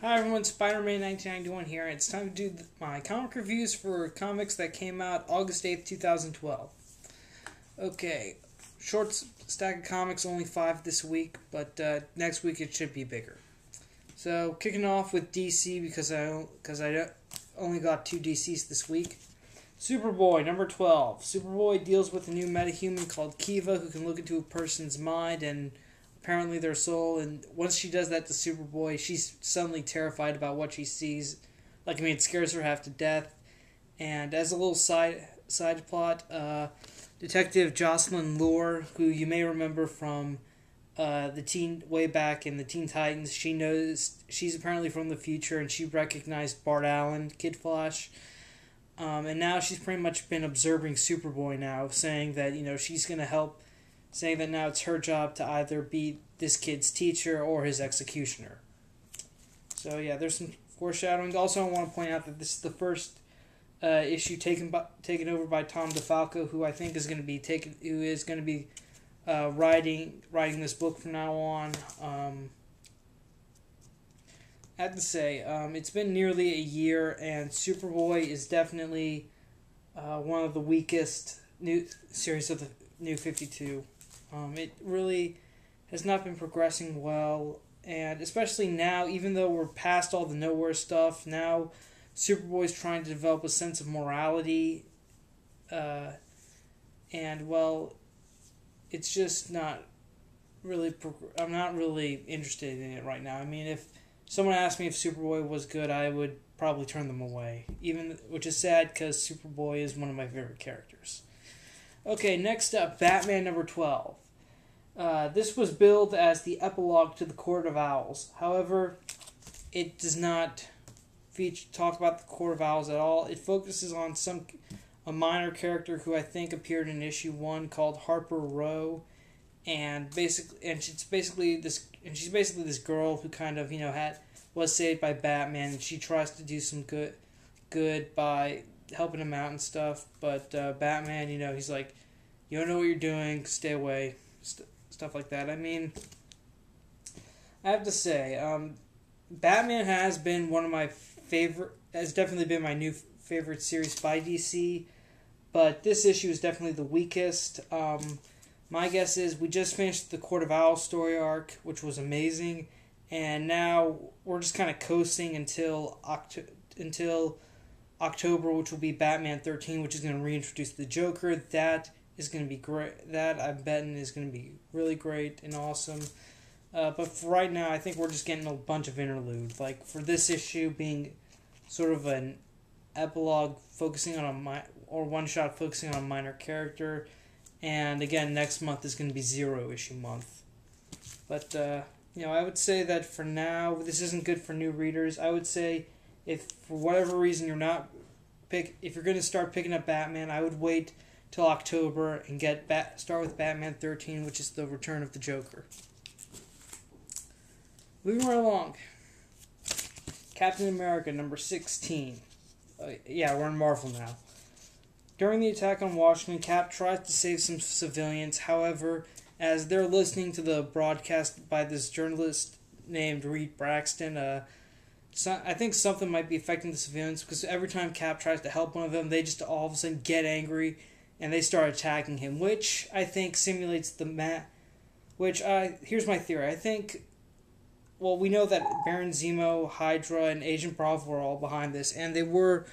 Hi everyone, Spider-Man 1991 here, and it's time to do my comic reviews for comics that came out August 8th, 2012. Okay, short stack of comics, only 5 this week, but next week it should be bigger. So, kicking off with DC because I only got 2 DCs this week. Superboy, number 12. Superboy deals with a new metahuman called Kiva who can look into a person's mind and apparently their soul, and once she does that to Superboy, she's suddenly terrified about what she sees. It scares her half to death. And as a little side plot, Detective Jocelyn Lore, who you may remember from way back in the Teen Titans, she's apparently from the future, and she recognized Bart Allen, Kid Flash. And now she's pretty much been observing Superboy now, saying that, she's going to help, saying that now it's her job to either be this kid's teacher or his executioner. So yeah, there's some foreshadowing. Also, I want to point out that this is the first issue taken over by Tom DeFalco, who I think is going to be writing this book from now on. I have to say, it's been nearly a year, and Superboy is definitely one of the weakest new series of the New 52. It really has not been progressing well, and especially now, even though we're past all the nowhere stuff, now Superboy's trying to develop a sense of morality, and well, it's just not really. I'm not really interested in it right now. I mean, if someone asked me if Superboy was good, I would probably turn them away, which is sad because Superboy is one of my favorite characters. Okay, next up, Batman number 12. This was billed as the epilogue to the Court of Owls. However, it does not talk about the Court of Owls at all. It focuses on a minor character who I think appeared in issue 1 called Harper Row, and she's basically this girl who kind of was saved by Batman, and she tries to do some good by helping him out and stuff, but Batman, he's like, you don't know what you're doing, stay away, stuff like that. I mean, I have to say, Batman has been has definitely been my new favorite series by DC, but this issue is definitely the weakest. My guess is we just finished the Court of Owls story arc, which was amazing, and now we're just kind of coasting until October, which will be Batman 13, which is going to reintroduce the Joker. That is going to be great. That, I'm betting, is going to be really great and awesome. But for right now, I think we're just getting a bunch of interlude. Like, for this issue being sort of an epilogue focusing on one-shot focusing on a minor character. And again, next month is going to be 0-issue month. But, I would say that for now, this isn't good for new readers. I would say if for whatever reason if you're going to start picking up Batman, I would wait till October and start with Batman 13, which is the return of the Joker. Moving right along. Captain America number 16. We're in Marvel now. During the attack on Washington, Cap tries to save some civilians. However, as they're listening to the broadcast by this journalist named Reed Braxton, I think something might be affecting the civilians, because every time Cap tries to help one of them, they just all of a sudden get angry and they start attacking him, which I think simulates here's my theory. I think, we know that Baron Zemo, Hydra, and Agent Bravo are all behind this, and they were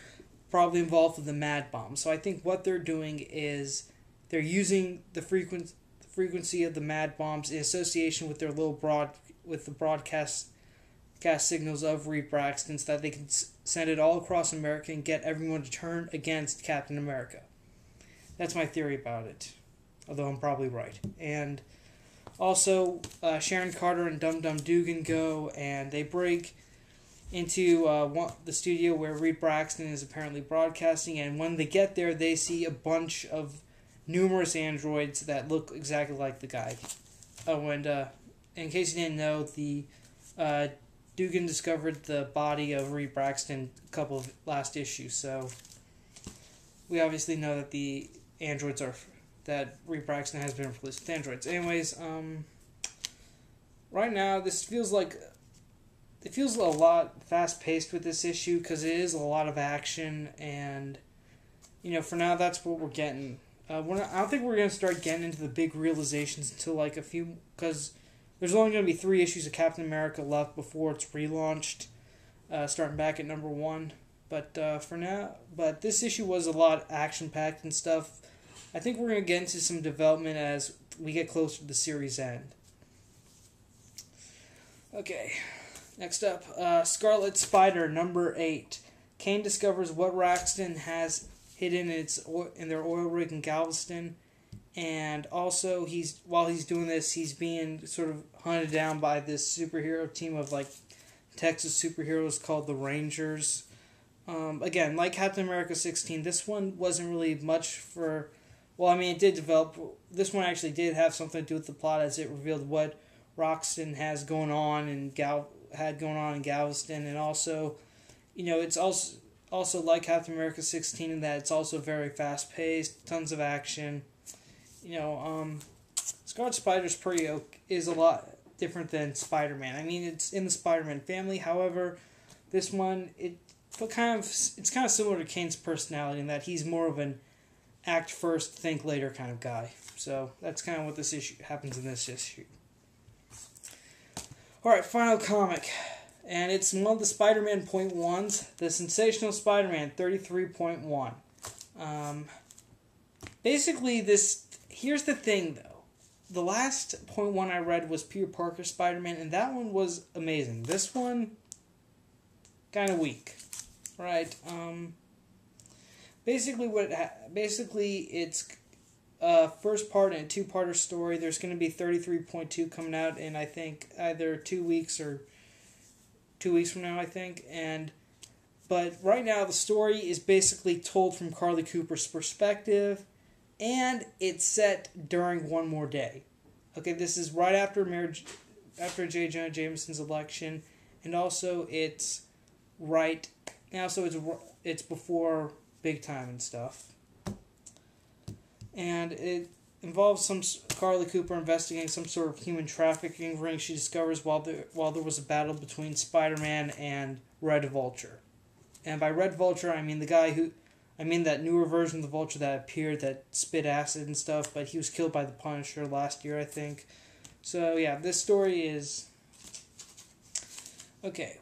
probably involved with the Mad Bomb. So I think what they're doing is they're using the frequency of the Mad Bombs in association with the broadcast signals of Reed Braxton, so that they can send it all across America and get everyone to turn against Captain America. That's my theory about it, although I'm probably right. And also, Sharon Carter and Dum Dum Dugan go, and they break into the studio where Reed Braxton is apparently broadcasting, and when they get there, they see a bunch of numerous androids that look exactly like the guy. Oh, and in case you didn't know, the Dugan discovered the body of Reed Braxton a couple of last issues, so we obviously know that the androids that Reed Braxton has been replaced with androids. Anyways, right now this feels like it feels a lot fast-paced with this issue because it is a lot of action, and for now that's what we're getting. I don't think we're gonna start getting into the big realizations until like because there's only gonna be 3 issues of Captain America left before it's relaunched, starting back at number 1. But for now, this issue was a lot action-packed and stuff. I think we're gonna get into some development as we get closer to the series end. Okay, next up, Scarlet Spider number 8. Kane discovers what Raxton has hidden in their oil rig in Galveston, and also while he's doing this, he's being sort of hunted down by this superhero team of like Texas superheroes called the Rangers. Again, like Captain America 16, this one wasn't really much for. Well, I mean, it did develop. This one actually did have something to do with the plot, as it revealed what Roxton has going on and had going on in Galveston, and also, it's also like Captain America 16 in that it's also very fast paced, tons of action. Scarlet Spider's is a lot different than Spider-Man. I mean, it's in the Spider-Man family. However, this one it's kind of similar to Kane's personality in that he's more of an act first, think later kind of guy. So that's kind of what this issue happens in this issue. Alright, final comic. And it's one of the Spider-Man .1s, the Sensational Spider-Man 33.1. Basically, here's the thing though. The last .1 I read was Peter Parker Spider-Man, and that one was amazing. This one, kind of weak. Right, basically it's a first part and a 2-parter story. There's going to be 33.2 coming out in, I think, either 2 weeks or 2 weeks from now, I think. But right now the story is basically told from Carly Cooper's perspective, and it's set during One More Day. Okay, this is right after J. Jonah Jameson's election, and also it's it's before Big Time and stuff. And it involves some Carly Cooper investigating some sort of human trafficking ring she discovers while there was a battle between Spider-Man and Red Vulture. And by Red Vulture, I mean that newer version of the Vulture that appeared that spit acid and stuff, but he was killed by the Punisher last year, I think. So yeah, this story is okay.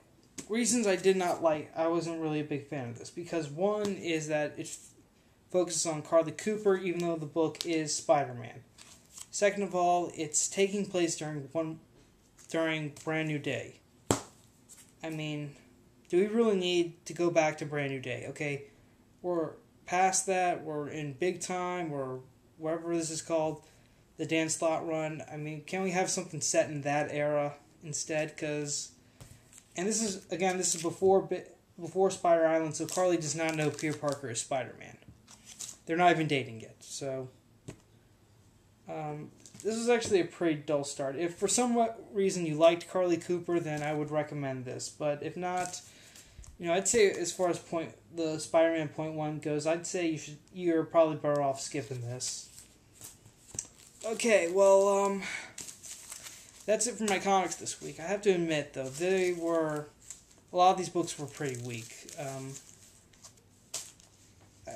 Reasons I did not like, I wasn't really a big fan of this, because one is that it focuses on Carly Cooper, even though the book is Spider-Man. Second of all, it's taking place during Brand New Day. I mean, do we really need to go back to Brand New Day? Okay, we're past that, we're in Big Time, or whatever this is called, the Dan Slott run. I mean, can we have something set in that era instead? And this is before Spider Island, so Carly does not know Peter Parker is Spider-Man. They're not even dating yet, so this is actually a pretty dull start. If for some reason you liked Carly Cooper, then I would recommend this. But if not, I'd say as far as the Spider-Man .1 goes, I'd say you're probably better off skipping this. Okay, well, that's it for my comics this week. I have to admit, though, a lot of these books were pretty weak.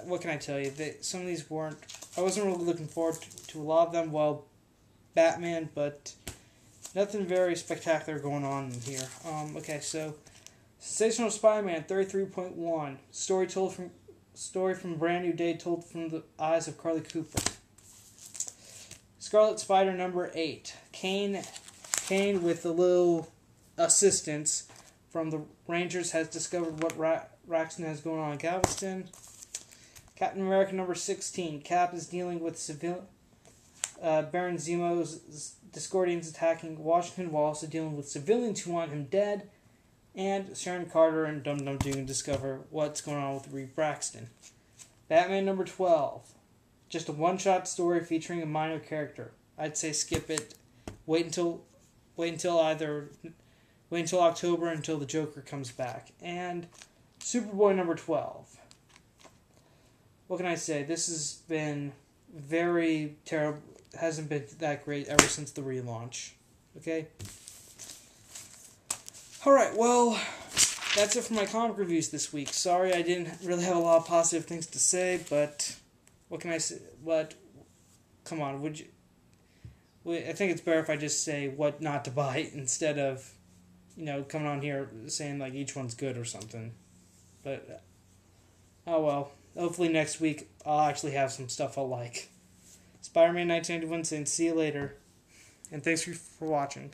What can I tell you? Some of these weren't. I wasn't really looking forward to a lot of them. Well, Batman, but nothing very spectacular going on in here. Okay, so Sensational Spider-Man 33.1 story from Brand New Day told from the eyes of Carly Cooper. Scarlet Spider number 8. Kane with a little assistance from the Rangers has discovered what Raxton has going on in Galveston. Captain America number 16. Cap is dealing with Baron Zemo's Discordians attacking Washington while also dealing with civilians who want him dead. And Sharon Carter and Dum Dum Dugan discover what's going on with Reed Braxton. Batman number 12. Just a one-shot story featuring a minor character. I'd say skip it. Wait until October until the Joker comes back. And Superboy number 12. What can I say? This has been very terrible. Hasn't been that great ever since the relaunch. Okay? Alright, well, that's it for my comic reviews this week. Sorry I didn't really have a lot of positive things to say, but what can I say? But, come on, would you... I think it's better if I just say what not to buy instead of, coming on here saying, like, each one's good or something. But, oh well. Hopefully next week I'll actually have some stuff I'll like. Spider-Man 1991 saying see you later. And thanks for watching.